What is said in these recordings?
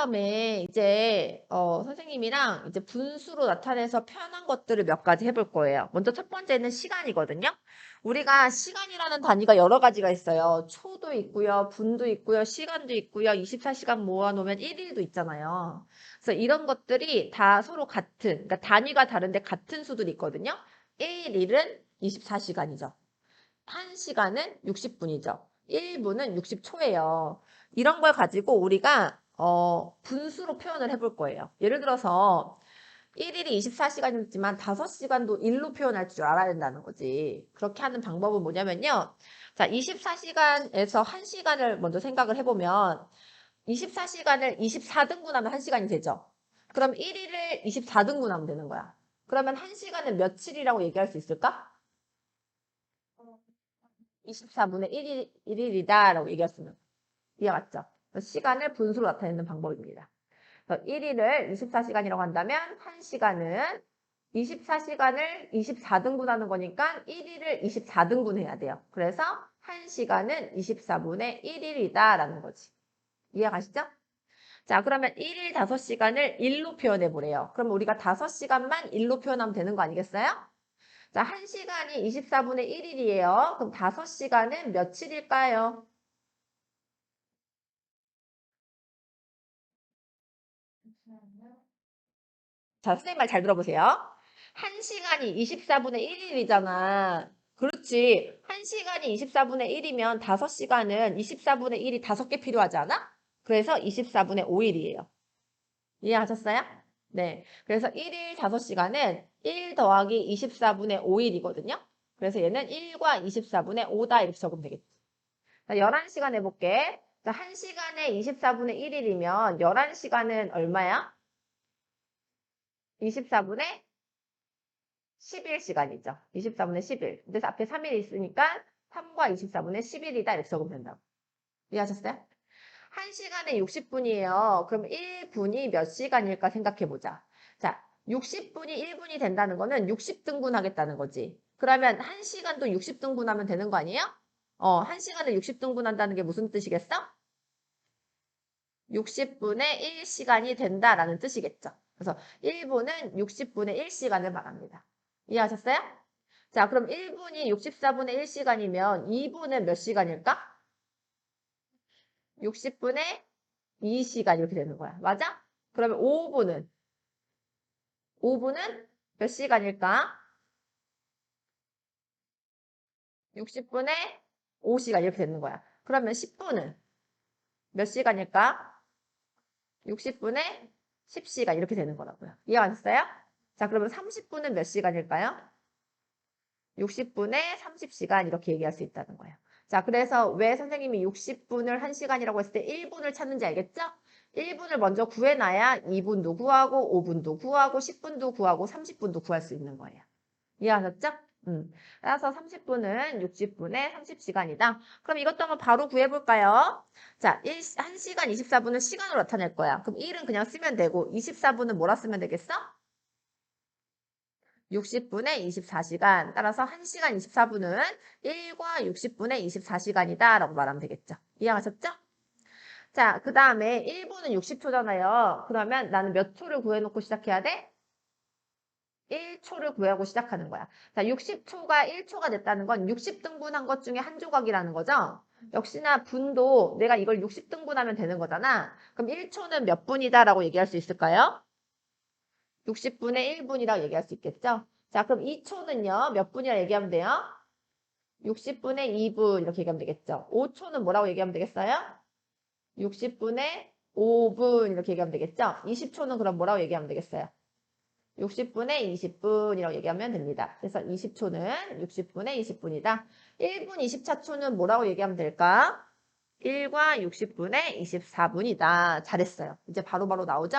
다음에 이제 선생님이랑 이제 분수로 나타내서 표현한 것들을 몇 가지 해볼 거예요. 먼저 첫 번째는 시간이거든요. 우리가 시간이라는 단위가 여러 가지가 있어요. 초도 있고요, 분도 있고요, 시간도 있고요, 24시간 모아놓으면 1일도 있잖아요. 그래서 이런 것들이 다 서로 같은, 그러니까 단위가 다른데 같은 수들이 있거든요. 1일은 24시간이죠. 1시간은 60분이죠. 1분은 60초예요. 이런 걸 가지고 우리가 분수로 표현을 해볼 거예요. 예를 들어서 1일이 24시간이지만 5시간도 1로 표현할 줄 알아야 된다는 거지. 그렇게 하는 방법은 뭐냐면요. 자, 24시간에서 1시간을 먼저 생각을 해보면 24시간을 24등분하면 1시간이 되죠. 그럼 1일을 24등분하면 되는 거야. 그러면 1시간은 며칠이라고 얘기할 수 있을까? 24분의 1일이다라고 얘기했으면 이해갔죠? 시간을 분수로 나타내는 방법입니다. 1일을 24시간이라고 한다면 1시간은 24시간을 24등분하는 거니까 1일을 24등분 해야 돼요. 그래서 1시간은 24분의 1일이다라는 거지. 이해가시죠? 자, 그러면 1일 5시간을 1로 표현해 보래요. 그럼 우리가 5시간만 1로 표현하면 되는 거 아니겠어요? 자, 1시간이 24분의 1일이에요. 그럼 5시간은 며칠일까요? 자, 선생님 말 잘 들어보세요. 1시간이 24분의 1일이잖아. 그렇지. 1시간이 24분의 1이면 5시간은 24분의 1이 5개 필요하지 않아? 그래서 24분의 5일이에요. 이해하셨어요? 네. 그래서 1일 5시간은 1 더하기 24분의 5일이거든요. 그래서 얘는 1과 24분의 5다 이렇게 적으면 되겠지. 자, 11시간 해볼게. 자, 1시간에 24분의 1일이면 11시간은 얼마야? 24분의 11시간이죠. 24분의 10일. 근데 앞에 3일이 있으니까 3과 24분의 10일이다 이렇게 적으면 된다고. 이해하셨어요? 1시간에 60분이에요. 그럼 1분이 몇 시간일까 생각해보자. 자, 60분이 1분이 된다는 거는 60등분 하겠다는 거지. 그러면 1시간도 60등분 하면 되는 거 아니에요? 1시간을 60등분 한다는 게 무슨 뜻이겠어? 60분의 1시간이 된다라는 뜻이겠죠. 그래서 1분은 60분의 1시간을 말합니다. 이해하셨어요? 자, 그럼 1분이 64분의 1시간이면 2분은 몇 시간일까? 60분의 2시간 이렇게 되는 거야. 맞아? 그러면 5분은 몇 시간일까? 60분의 5시간 이렇게 되는 거야. 그러면 10분은 몇 시간일까? 60분의 10시간 이렇게 되는 거라고요. 이해하셨어요? 자, 그러면 30분은 몇 시간일까요? 60분에 30시간 이렇게 얘기할 수 있다는 거예요. 자, 그래서 왜 선생님이 60분을 1시간이라고 했을 때 1분을 찾는지 알겠죠? 1분을 먼저 구해놔야 2분도 구하고 5분도 구하고 10분도 구하고 30분도 구할 수 있는 거예요. 이해하셨죠? 따라서 30분은 60분에 30시간이다. 그럼 이것도 한번 바로 구해볼까요? 자, 1시간 24분을 시간으로 나타낼 거야. 그럼 1은 그냥 쓰면 되고 24분은 뭐라 쓰면 되겠어? 60분에 24시간. 따라서 1시간 24분은 1과 60분의 24시간이다 라고 말하면 되겠죠. 이해하셨죠? 자, 그 다음에 1분은 60초잖아요. 그러면 나는 몇 초를 구해놓고 시작해야 돼? 1초를 구하고 시작하는 거야. 자, 60초가 1초가 됐다는 건 60등분한 것 중에 한 조각이라는 거죠. 역시나 분도 내가 이걸 60등분하면 되는 거잖아. 그럼 1초는 몇 분이다 라고 얘기할 수 있을까요? 60분의 1분이라고 얘기할 수 있겠죠? 자, 그럼 2초는요, 몇 분이라고 얘기하면 돼요? 60분의 2분 이렇게 얘기하면 되겠죠? 5초는 뭐라고 얘기하면 되겠어요? 60분의 5분 이렇게 얘기하면 되겠죠? 20초는 그럼 뭐라고 얘기하면 되겠어요? 60분의 20분이라고 얘기하면 됩니다. 그래서 20초는 60분의 20분이다. 1분 24초는 뭐라고 얘기하면 될까? 1과 60분의 24분이다. 잘했어요. 이제 바로바로 나오죠?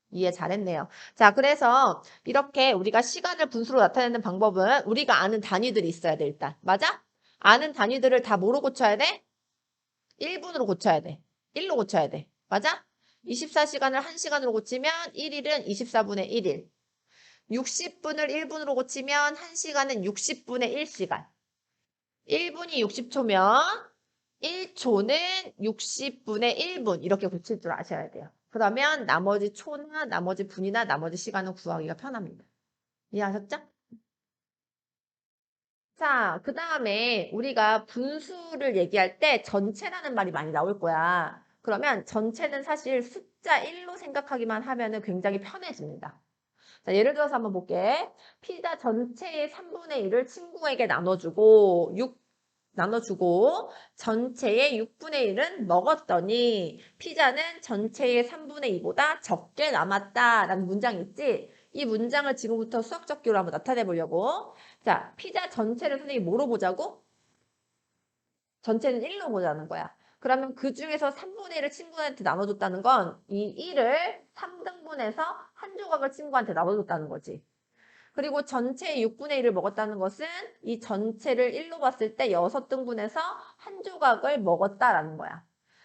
이해 잘했네요. 자, 그래서 이렇게 우리가 시간을 분수로 나타내는 방법은 우리가 아는 단위들이 있어야 돼, 일단. 맞아? 아는 단위들을 다 뭐로 고쳐야 돼? 1분으로 고쳐야 돼. 1로 고쳐야 돼. 맞아? 24시간을 1시간으로 고치면 1일은 24분의 1일. 60분을 1분으로 고치면 1시간은 60분의 1시간. 1분이 60초면 1초는 60분의 1분 이렇게 고칠 줄 아셔야 돼요. 그러면 나머지 초나 나머지 분이나 나머지 시간은 구하기가 편합니다. 이해하셨죠? 자, 그 다음에 우리가 분수를 얘기할 때 전체라는 말이 많이 나올 거야. 그러면 전체는 사실 숫자 1로 생각하기만 하면은 굉장히 편해집니다. 자, 예를 들어서 한번 볼게. 피자 전체의 3분의 1을 친구에게 나눠주고 전체의 6분의 1은 먹었더니 피자는 전체의 3분의 2보다 적게 남았다라는 문장이 있지. 이 문장을 지금부터 수학적 기호로 한번 나타내 보려고. 자, 피자 전체를 선생님이 뭐로 보자고? 전체는 1로 보자는 거야. 그러면 그 중에서 3분의 1을 친구한테 나눠줬다는 건 이 1을 3등분해서 한 조각을 친구한테 나눠줬다는 거지. 그리고 전체의 6분의 1을 먹었다는 것은 이 전체를 1로 봤을 때 6등분해서 한 조각을 먹었다라는 거야.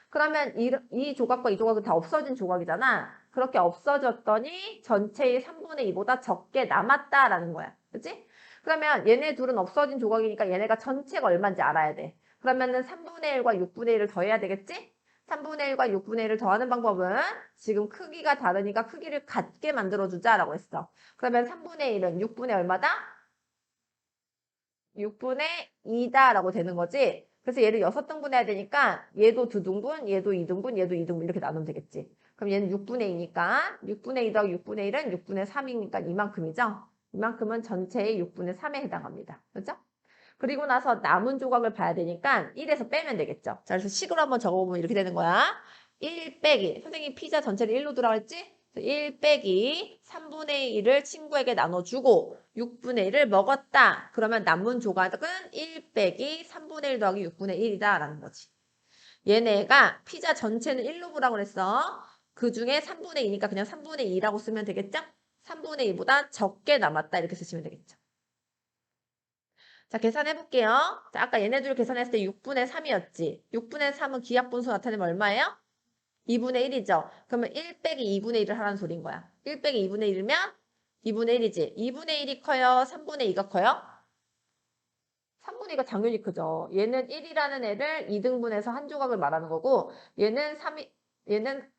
그러면 이 조각과 이 조각은 다 없어진 조각이잖아. 그렇게 없어졌더니 전체의 3분의 2보다 적게 남았다라는 거야. 그치? 그러면 얘네 둘은 없어진 조각이니까 얘네가 전체가 얼마인지 알아야 돼. 그러면은 3분의 1과 6분의 1을 더해야 되겠지? 3분의 1과 6분의 1을 더하는 방법은 지금 크기가 다르니까 크기를 같게 만들어주자라고 했어. 그러면 3분의 1은 6분의 얼마다? 6분의 2다라고 되는 거지. 그래서 얘를 6등분 해야 되니까 얘도 2등분, 얘도 2등분, 얘도 2등분 이렇게 나누면 되겠지. 그럼 얘는 6분의 2니까 6분의 2 더하기 6분의 1은 6분의 3이니까 이만큼이죠. 이만큼은 전체의 6분의 3에 해당합니다. 그렇죠? 그리고 나서 남은 조각을 봐야 되니까 1에서 빼면 되겠죠. 자, 그래서 식으로 한번 적어보면 이렇게 되는 거야. 1 빼기. 선생님 피자 전체를 1로 두라고 했지? 1 빼기 3분의 1을 친구에게 나눠주고 6분의 1을 먹었다. 그러면 남은 조각은 1 빼기 3분의 1 더하기 6분의 1이다 라는 거지. 얘네가 피자 전체는 1로 보라고 그랬어. 그 중에 3분의 2니까 그냥 3분의 2라고 쓰면 되겠죠? 3분의 2보다 적게 남았다 이렇게 쓰시면 되겠죠. 자, 계산해 볼게요. 자, 아까 얘네들 계산했을 때 6분의 3이었지. 6분의 3은 기하분수 나타내면 얼마예요? 2분의 1이죠. 그러면 1 빼기 2분의 1을 하라는 소리인 거야. 1 빼기 2분의 1이면 2분의 1이지. 2분의 1이 커요? 3분의 2가 커요? 3분의 2가 당연히 크죠. 얘는 1이라는 애를 2등분해서 한 조각을 말하는 거고 얘는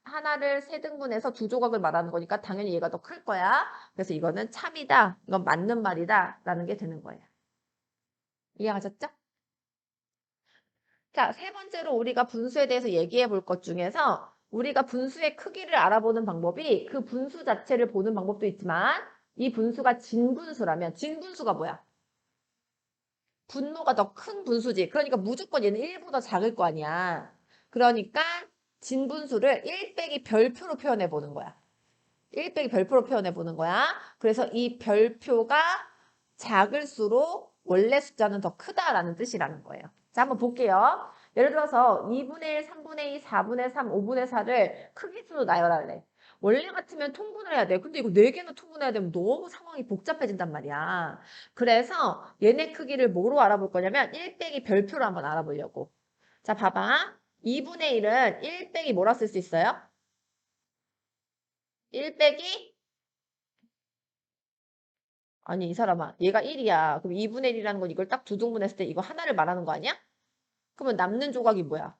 하나를 3등분해서 두 조각을 말하는 거니까 당연히 얘가 더 클 거야. 그래서 이거는 참이다. 이건 맞는 말이다. 라는 게 되는 거예요. 이해하셨죠? 자, 세 번째로 우리가 분수에 대해서 얘기해 볼 것 중에서 우리가 분수의 크기를 알아보는 방법이 그 분수 자체를 보는 방법도 있지만 이 분수가 진분수라면 진분수가 뭐야? 분모가 더 큰 분수지. 그러니까 무조건 얘는 1보다 작을 거 아니야. 그러니까 진분수를 1 빼기 별표로 표현해 보는 거야. 1 빼기 별표로 표현해 보는 거야. 그래서 이 별표가 작을수록 원래 숫자는 더 크다라는 뜻이라는 거예요. 자, 한번 볼게요. 예를 들어서 2분의 1, 3분의 2, 4분의 3, 5분의 4를 크기수로 나열할래. 원래 같으면 통분을 해야 돼. 근데 이거 4개나 통분해야 되면 너무 상황이 복잡해진단 말이야. 그래서 얘네 크기를 뭐로 알아볼 거냐면 1 빼기 별표로 한번 알아보려고. 자, 봐봐. 2분의 1은 1 빼기 뭐라 쓸 수 있어요? 1 빼기 아니 이 사람아 얘가 1이야. 그럼 2분의 1이라는 건 이걸 딱 두 등분했을 때 이거 하나를 말하는 거 아니야? 그러면 남는 조각이 뭐야?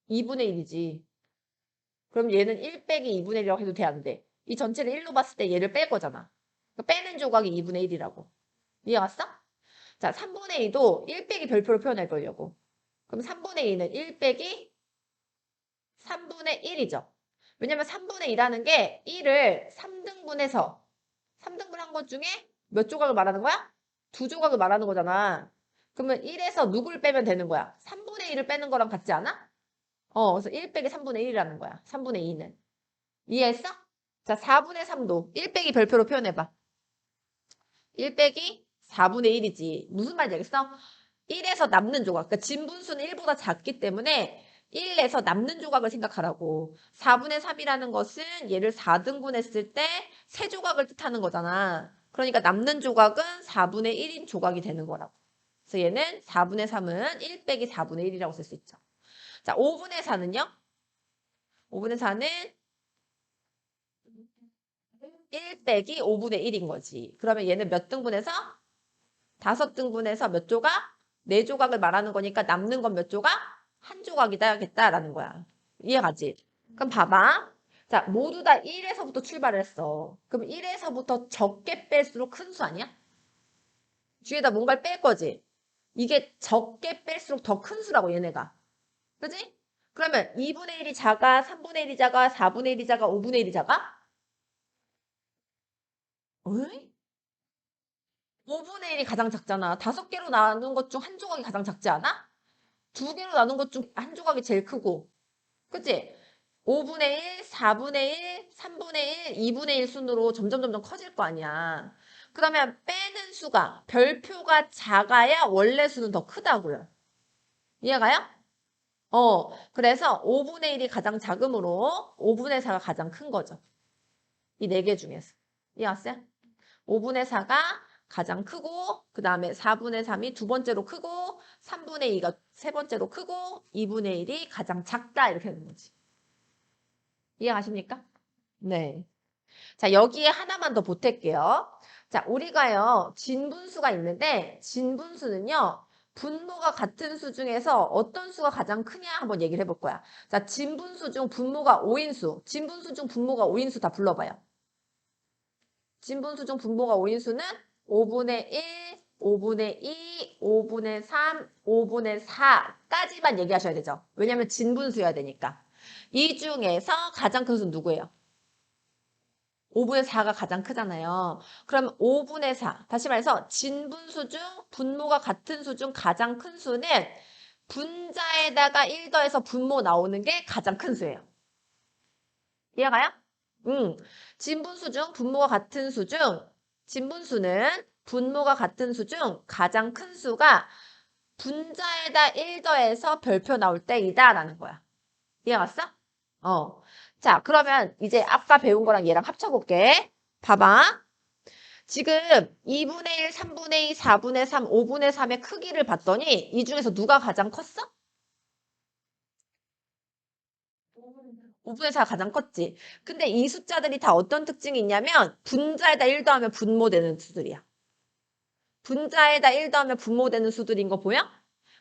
2분의 1이지. 그럼 얘는 1 빼기 2분의 1이라고 해도 돼, 안 돼? 이 전체를 1로 봤을 때 얘를 뺄 거잖아. 그러니까 빼는 조각이 2분의 1이라고. 이해 갔어? 자, 3분의 2도 1 빼기 별표로 표현해 보려고. 그럼 3분의 2는 1 빼기 3분의 1이죠. 왜냐면 3분의 2라는 게 1을 3등분해서 3등분한 것 중에 몇 조각을 말하는 거야? 두 조각을 말하는 거잖아. 그러면 1에서 누굴 빼면 되는 거야? 3분의 1을 빼는 거랑 같지 않아? 그래서 1 빼기 3분의 1이라는 거야. 3분의 2는. 이해했어? 자, 4분의 3도 1 빼기 별표로 표현해봐. 1 빼기 4분의 1이지. 무슨 말인지 알겠어? 1에서 남는 조각. 그러니까 진분수는 1보다 작기 때문에 1에서 남는 조각을 생각하라고. 4분의 3이라는 것은 얘를 4등분 했을 때 3조각을 뜻하는 거잖아. 그러니까 남는 조각은 4분의 1인 조각이 되는 거라고. 그래서 얘는 4분의 3은 1 빼기 4분의 1이라고 쓸 수 있죠. 자, 5분의 4는요? 5분의 4는 1 빼기 5분의 1인 거지. 그러면 얘는 몇 등분해서? 5등분해서 몇 조각? 4조각을 말하는 거니까 남는 건 몇 조각? 한 조각이다겠다라는 거야. 이해가지? 그럼 봐봐. 자, 모두 다 1에서부터 출발을 했어. 그럼 1에서부터 적게 뺄수록 큰 수 아니야? 뒤에다 뭔가를 뺄 거지. 이게 적게 뺄수록 더 큰 수라고 얘네가. 그지? 그러면 2분의 1이 작아, 3분의 1이 작아, 4분의 1이 작아, 5분의 1이 작아? 어이? 5분의 1이 가장 작잖아. 5개로 나눈 것 중 한 조각이 가장 작지 않아? 2개로 나눈 것 중 한 조각이 제일 크고. 그치? 5분의 1, 4분의 1, 3분의 1, 2분의 1 순으로 점점 커질 거 아니야. 그러면 빼는 수가 별표가 작아야 원래 수는 더 크다고요. 이해가요? 그래서 5분의 1이 가장 작으므로 5분의 4가 가장 큰 거죠. 이 네 개 중에서. 이해갔어요? 5분의 4가 가장 크고 그 다음에 4분의 3이 두 번째로 크고 3분의 2가 세 번째로 크고 2분의 1이 가장 작다 이렇게 되는 거지. 이해가십니까? 네. 자, 여기에 하나만 더 보탤게요. 자, 우리가요, 진분수가 있는데, 진분수는요, 분모가 같은 수 중에서 어떤 수가 가장 크냐 한번 얘기를 해볼 거야. 자, 진분수 중 분모가 5인수, 진분수 중 분모가 5인수 다 불러봐요. 진분수 중 분모가 5인수는 5분의 1, 5분의 2, 5분의 3, 5분의 4까지만 얘기하셔야 되죠. 왜냐면 진분수여야 되니까. 이 중에서 가장 큰 수는 누구예요? 5분의 4가 가장 크잖아요. 그럼 5분의 4, 다시 말해서 진분수 중 분모가 같은 수 중 가장 큰 수는 분자에다가 1 더해서 분모 나오는 게 가장 큰 수예요. 이해가요? 진분수 중 분모가 같은 수 중 진분수는 분모가 같은 수 중 가장 큰 수가 분자에다 1 더해서 별표 나올 때이다 라는 거야. 이해갔어? 자, 그러면 이제 아까 배운 거랑 얘랑 합쳐볼게. 봐봐. 지금 2분의 1, 3분의 2, 4분의 3, 5분의 3의 크기를 봤더니 이 중에서 누가 가장 컸어? 5분의 4가 가장 컸지. 근데 이 숫자들이 다 어떤 특징이 있냐면 분자에다 1 더하면 분모되는 수들이야. 분자에다 1 더하면 분모되는 수들인 거 보여?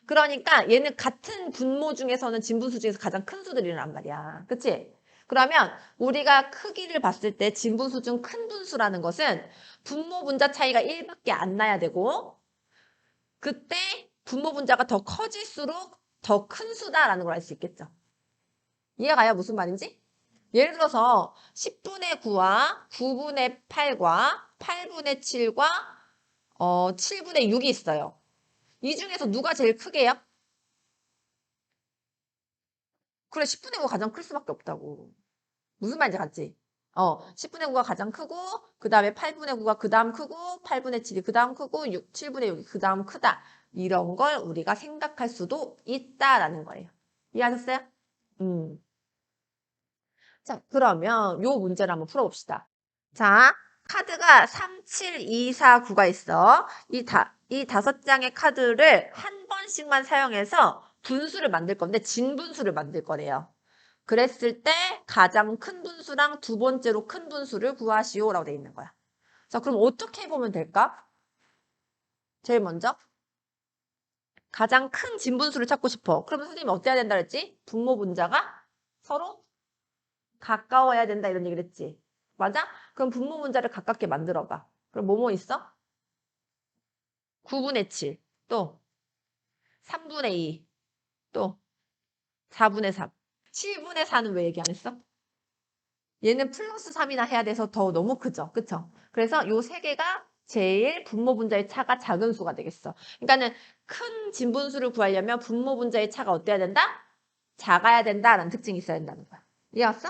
그러니까 얘는 같은 분모 중에서는 진분수 중에서 가장 큰 수들이란 말이야. 그치? 그러면 우리가 크기를 봤을 때 진분수 중 큰 분수라는 것은 분모 분자 차이가 1밖에 안 나야 되고 그때 분모 분자가 더 커질수록 더 큰 수다라는 걸 알 수 있겠죠. 이해가요? 무슨 말인지? 예를 들어서 10분의 9와 9분의 8과 8분의 7과 7분의 6이 있어요. 이 중에서 누가 제일 크게요? 그래, 10분의 9가 가장 클 수밖에 없다고. 무슨 말인지 알지? 10분의 9가 가장 크고, 그 다음에 8분의 9가 그 다음 크고, 8분의 7이 그 다음 크고, 7분의 6이 그 다음 크다. 이런 걸 우리가 생각할 수도 있다라는 거예요. 이해하셨어요? 음. 자, 그러면 요 문제를 한번 풀어봅시다. 자, 카드가 3, 7, 2, 4, 9가 있어. 이 5장의 카드를 한 번씩만 사용해서 분수를 만들 건데, 진분수를 만들 거래요. 그랬을 때 가장 큰 분수랑 두 번째로 큰 분수를 구하시오라고 돼 있는 거야. 자, 그럼 어떻게 해보면 될까? 제일 먼저 가장 큰 진분수를 찾고 싶어. 그러면 선생님이 어떻게 해야 된다 그랬지? 분모 분자가 서로 가까워야 된다 이런 얘기를 했지. 맞아? 그럼 분모 분자를 가깝게 만들어봐. 그럼 뭐뭐 있어? 9분의 7, 또 3분의 2, 또 4분의 3. 7분의 4는 왜 얘기 안 했어? 얘는 플러스 3이나 해야 돼서 더 너무 크죠. 그쵸? 그래서 요 세 개가 제일 분모 분자의 차가 작은 수가 되겠어. 그러니까는 큰 진분수를 구하려면 분모 분자의 차가 어때야 된다? 작아야 된다라는 특징이 있어야 된다는 거야. 이해갔어?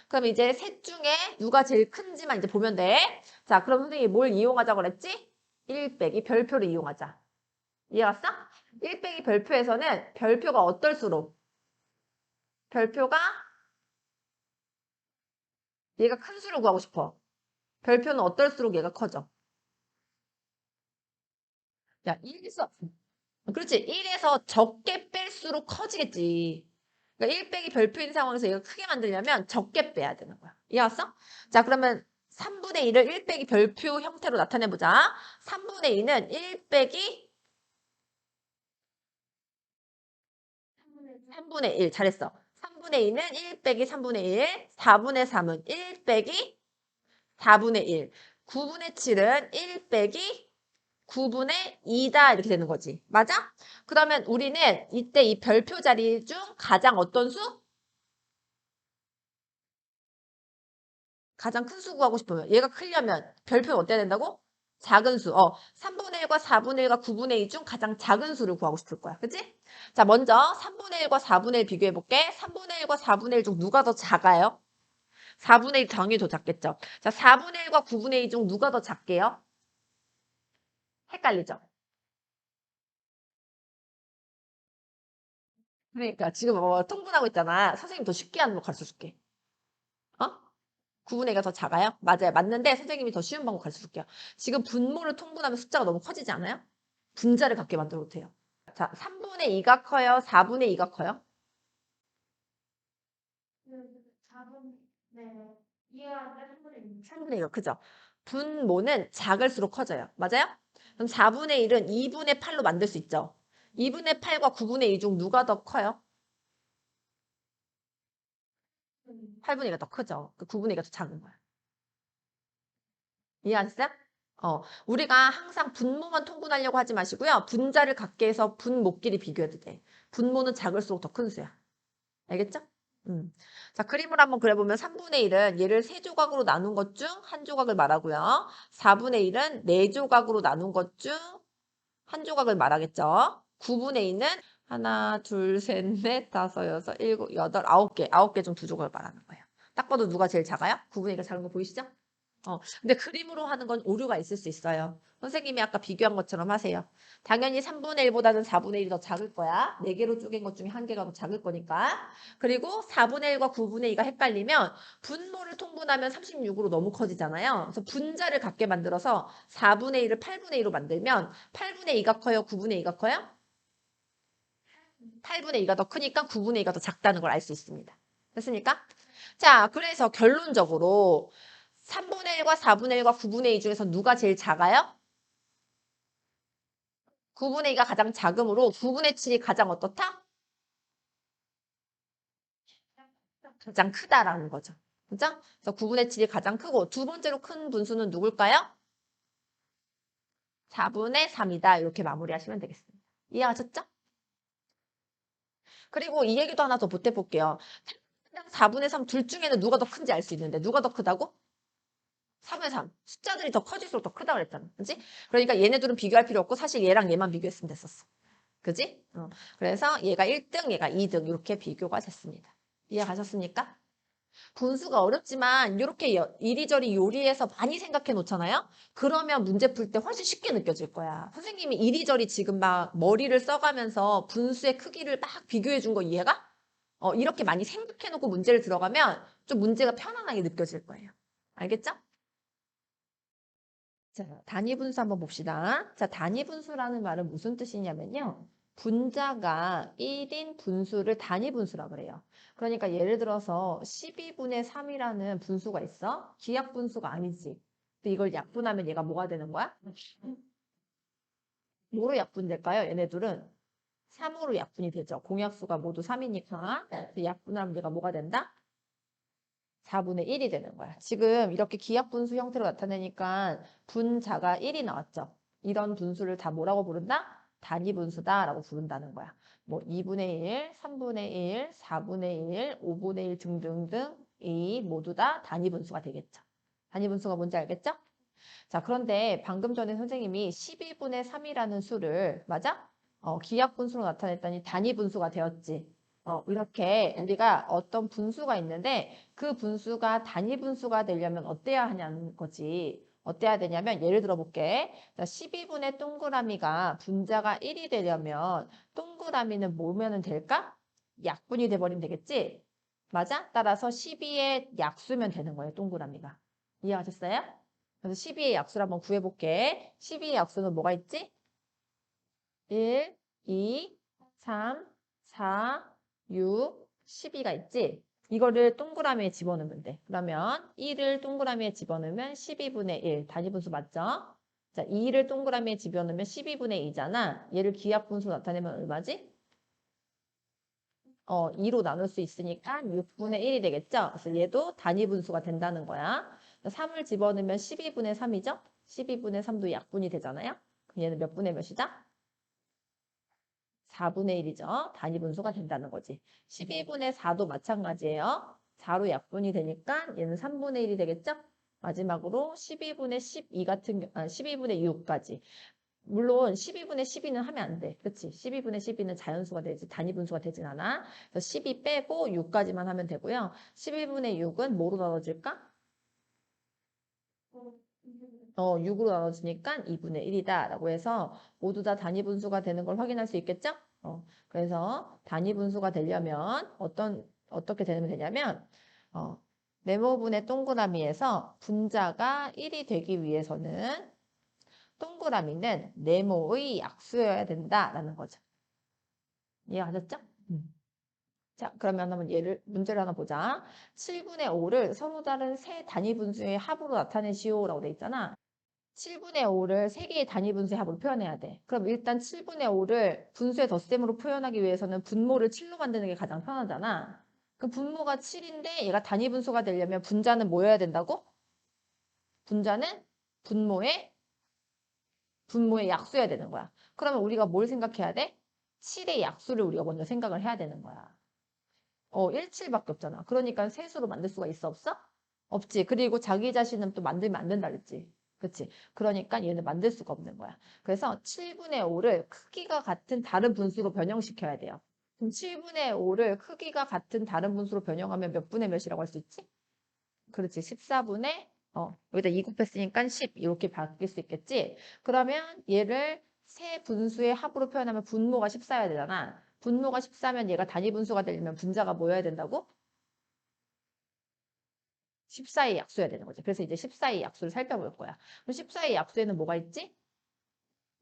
그럼 이제 셋 중에 누가 제일 큰지만 이제 보면 돼. 자, 그럼 선생님이 뭘 이용하자고 그랬지? 1 빼기 별표를 이용하자. 이해갔어? 1 빼기 별표에서는 별표가 어떨수록 별표가 얘가 큰 수를 구하고 싶어. 별표는 어떨수록 얘가 커져. 야, 1에서 그렇지. 1에서 적게 뺄수록 커지겠지. 그러니까 1 빼기 별표인 상황에서 얘가 크게 만들려면 적게 빼야 되는 거야. 이해왔어? 자, 그러면 3분의 1을 1 빼기 별표 형태로 나타내보자. 3분의 2는 1 빼기 3분의 1. 잘했어. 3분의 2는 1 빼기 3분의 1, 4분의 3은 1 빼기 4분의 1, 9분의 7은 1 빼기 9분의 2다 이렇게 되는 거지. 맞아? 그러면 우리는 이때 이 별표 자리 중 가장 어떤 수? 가장 큰 수 구하고 싶으면 얘가 크려면 별표는 어때야 된다고? 작은 수. 3분의 1과 4분의 1과 9분의 2 중 가장 작은 수를 구하고 싶을 거야. 그치? 자, 먼저 3분의 1과 4분의 1 비교해 볼게. 3분의 1과 4분의 1 중 누가 더 작아요? 4분의 1 당연히 더 작겠죠. 자, 4분의 1과 9분의 2 중 누가 더 작게요? 헷갈리죠? 그러니까 지금 통분하고 있잖아. 선생님 더 쉽게 하는 거 가르쳐 줄게. 어? 9분의 1가 더 작아요? 맞아요. 맞는데 선생님이 더 쉬운 방법 가르쳐 줄게요. 지금 분모를 통분하면 숫자가 너무 커지지 않아요? 분자를 갖게 만들어 놓대요. 자, 3분의 2가 커요? 4분의 2가 커요? 3분의 2가 크죠? 분모는 작을수록 커져요. 맞아요? 그럼 4분의 1은 2분의 8로 만들 수 있죠? 2분의 8과 9분의 2 중 누가 더 커요? 8분의 2가 더 크죠? 그 9분의 2가 더 작은 거야. 이해하셨어요? 우리가 항상 분모만 통분하려고 하지 마시고요. 분자를 갖게 해서 분모끼리 비교해도 돼. 분모는 작을수록 더 큰 수야. 알겠죠? 자, 그림을 한번 그려보면 3분의 1은 얘를 3조각으로 나눈 것 중 한 조각을 말하고요. 4분의 1은 4조각으로 나눈 것 중 한 조각을 말하겠죠. 9분의 2는 하나, 둘, 셋, 넷, 다섯, 여섯, 일곱, 여덟, 아홉 개 중 두 조각을 말하는 거예요. 딱 봐도 누가 제일 작아요? 9분의 2가 작은 거 보이시죠? 근데 그림으로 하는 건 오류가 있을 수 있어요. 선생님이 아까 비교한 것처럼 하세요. 당연히 3분의 1보다는 4분의 1이 더 작을 거야. 4개로 쪼갠 것 중에 한 개가 더 작을 거니까. 그리고 4분의 1과 9분의 2가 헷갈리면 분모를 통분하면 36으로 너무 커지잖아요. 그래서 분자를 갖게 만들어서 4분의 1을 8분의 2로 만들면 8분의 2가 커요? 9분의 2가 커요? 8분의 2가 더 크니까 9분의 2가 더 작다는 걸 알 수 있습니다. 됐습니까? 자, 그래서 결론적으로 3분의 1과 4분의 1과 9분의 2 중에서 누가 제일 작아요? 9분의 2가 가장 작으므로 9분의 7이 가장 어떻다? 가장 크다라는 거죠. 그죠? 그래서 9분의 7이 가장 크고 두 번째로 큰 분수는 누굴까요? 4분의 3이다. 이렇게 마무리하시면 되겠습니다. 이해하셨죠? 그리고 이 얘기도 하나 더 보태볼게요. 4분의 3 둘 중에는 누가 더 큰지 알 수 있는데 누가 더 크다고? 3의 3. 숫자들이 더 커질수록 더 크다고 그랬잖아. 그지? 그러니까 얘네들은 비교할 필요 없고 사실 얘랑 얘만 비교했으면 됐었어. 그지? 그래서 얘가 1등, 얘가 2등 이렇게 비교가 됐습니다. 이해가셨습니까? 분수가 어렵지만 이렇게 이리저리 요리해서 많이 생각해 놓잖아요? 그러면 문제 풀 때 훨씬 쉽게 느껴질 거야. 선생님이 이리저리 지금 막 머리를 써가면서 분수의 크기를 막 비교해 준 거 이해가? 이렇게 많이 생각해 놓고 문제를 들어가면 좀 문제가 편안하게 느껴질 거예요. 알겠죠? 자, 단위 분수 한번 봅시다. 자, 단위 분수라는 말은 무슨 뜻이냐면요. 분자가 1인 분수를 단위 분수라고 그래요. 그러니까 예를 들어서 12분의 3이라는 분수가 있어. 기하 분수가 아니지. 근데 이걸 약분하면 얘가 뭐가 되는 거야? 뭐로 약분될까요? 얘네들은 3으로 약분이 되죠. 공약수가 모두 3이니까. 약분하면 얘가 뭐가 된다? 4분의 1이 되는 거야. 지금 이렇게 기하분수 형태로 나타내니까 분자가 1이 나왔죠. 이런 분수를 다 뭐라고 부른다? 단위분수다라고 부른다는 거야. 뭐 2분의 1, 3분의 1, 4분의 1, 5분의 1 등등등 이 모두 다 단위분수가 되겠죠. 단위분수가 뭔지 알겠죠? 자, 그런데 방금 전에 선생님이 12분의 3이라는 수를 맞아? 기하분수로 나타냈더니 단위분수가 되었지. 이렇게 우리가 어떤 분수가 있는데 그 분수가 단위 분수가 되려면 어때야 하냐는 거지. 어때야 되냐면 예를 들어 볼게. 자, 12분의 동그라미가 분자가 1이 되려면 동그라미는 뭐면 될까? 약분이 돼버리면 되겠지? 맞아? 따라서 12의 약수면 되는 거예요. 동그라미가. 이해하셨어요? 그래서 12의 약수를 한번 구해볼게. 12의 약수는 뭐가 있지? 1, 2, 3, 4, 6, 12가 있지? 이거를 동그라미에 집어넣으면 돼. 그러면 1을 동그라미에 집어넣으면 12분의 1. 단위분수 맞죠? 자, 2를 동그라미에 집어넣으면 12분의 2잖아. 얘를 기하분수 나타내면 얼마지? 2로 나눌 수 있으니까 6분의 1이 되겠죠? 그래서 얘도 단위 분수가 된다는 거야. 3을 집어넣으면 12분의 3이죠? 12분의 3도 약분이 되잖아요? 그럼 얘는 몇 분의 몇이다? 4분의 1이죠. 단위 분수가 된다는 거지. 12분의 4도 마찬가지예요. 4로 약분이 되니까 얘는 3분의 1이 되겠죠? 마지막으로 12분의 12 12분의 6까지. 물론 12분의 12는 하면 안 돼. 그렇지? 12분의 12는 자연수가 되지 단위 분수가 되진 않아. 그래서 12 빼고 6까지만 하면 되고요. 12분의 6은 뭐로 나눠질까? 6으로 나눠주니까 2분의 1이다 라고 해서 모두 다 단위 분수가 되는 걸 확인할 수 있겠죠? 그래서 단위 분수가 되려면 어떻게 되면 되냐면 네모분의 동그라미에서 분자가 1이 되기 위해서는 동그라미는 네모의 약수여야 된다라는 거죠. 이해가셨죠? 자, 그러면 한번 문제를 하나 보자. 7분의 5를 서로 다른 세 단위 분수의 합으로 나타내시오라고 돼 있잖아. 7분의 5를 세 개의 단위 분수의 합으로 표현해야 돼. 그럼 일단 7분의 5를 분수의 덧셈으로 표현하기 위해서는 분모를 7로 만드는 게 가장 편하잖아. 그 분모가 7인데 얘가 단위 분수가 되려면 분자는 뭐여야 된다고? 분자는 분모의 약수여야 되는 거야. 그러면 우리가 뭘 생각해야 돼? 7의 약수를 우리가 먼저 생각을 해야 되는 거야. 17밖에 없잖아. 그러니까 세수로 만들 수가 있어 없어? 없지. 그리고 자기 자신은 또 만들면 안 된다 그랬지. 그치? 그러니까 얘는 만들 수가 없는 거야. 그래서 7분의 5를 크기가 같은 다른 분수로 변형시켜야 돼요. 그럼 7분의 5를 크기가 같은 다른 분수로 변형하면 몇 분의 몇이라고 할 수 있지? 그렇지. 14분의 여기다 2 곱했으니까 10 이렇게 바뀔 수 있겠지? 그러면 얘를 세 분수의 합으로 표현하면 분모가 14여야 되잖아. 분모가 14면 얘가 단위 분수가 되려면 분자가 뭐여야 된다고? 14의 약수여야 되는 거지. 그래서 이제 14의 약수를 살펴볼 거야. 그럼 14의 약수에는 뭐가 있지?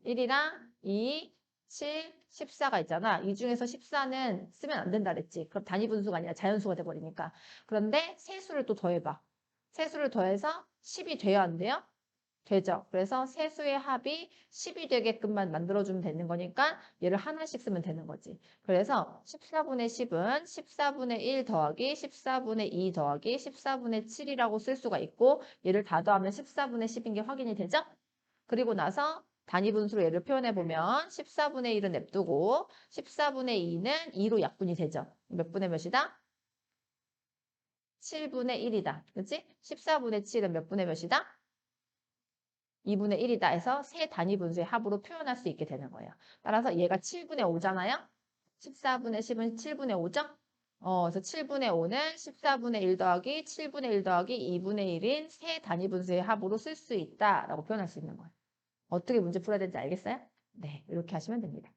1이랑 2, 7, 14가 있잖아. 이 중에서 14는 쓰면 안 된다 그랬지. 그럼 단위 분수가 아니라 자연수가 돼버리니까. 그런데 세수를 또 더해봐. 세수를 더해서 10이 돼야 안 돼요? 되죠. 그래서 세수의 합이 10이 되게끔만 만들어주면 되는 거니까 얘를 하나씩 쓰면 되는 거지. 그래서 14분의 10은 14분의 1 더하기 14분의 2 더하기 14분의 7이라고 쓸 수가 있고 얘를 다 더하면 14분의 10인 게 확인이 되죠? 그리고 나서 단위 분수로 얘를 표현해 보면 14분의 1은 냅두고 14분의 2는 2로 약분이 되죠. 몇 분의 몇이다? 7분의 1이다. 그렇지? 14분의 7은 몇 분의 몇이다? 2분의 1이다 해서 세 단위 분수의 합으로 표현할 수 있게 되는 거예요. 따라서 얘가 7분의 5잖아요. 14분의 10은 7분의 5죠? 그래서 7분의 5는 14분의 1 더하기 7분의 1 더하기 2분의 1인 세 단위 분수의 합으로 쓸 수 있다라고 표현할 수 있는 거예요. 어떻게 문제 풀어야 되는지 알겠어요? 네, 이렇게 하시면 됩니다.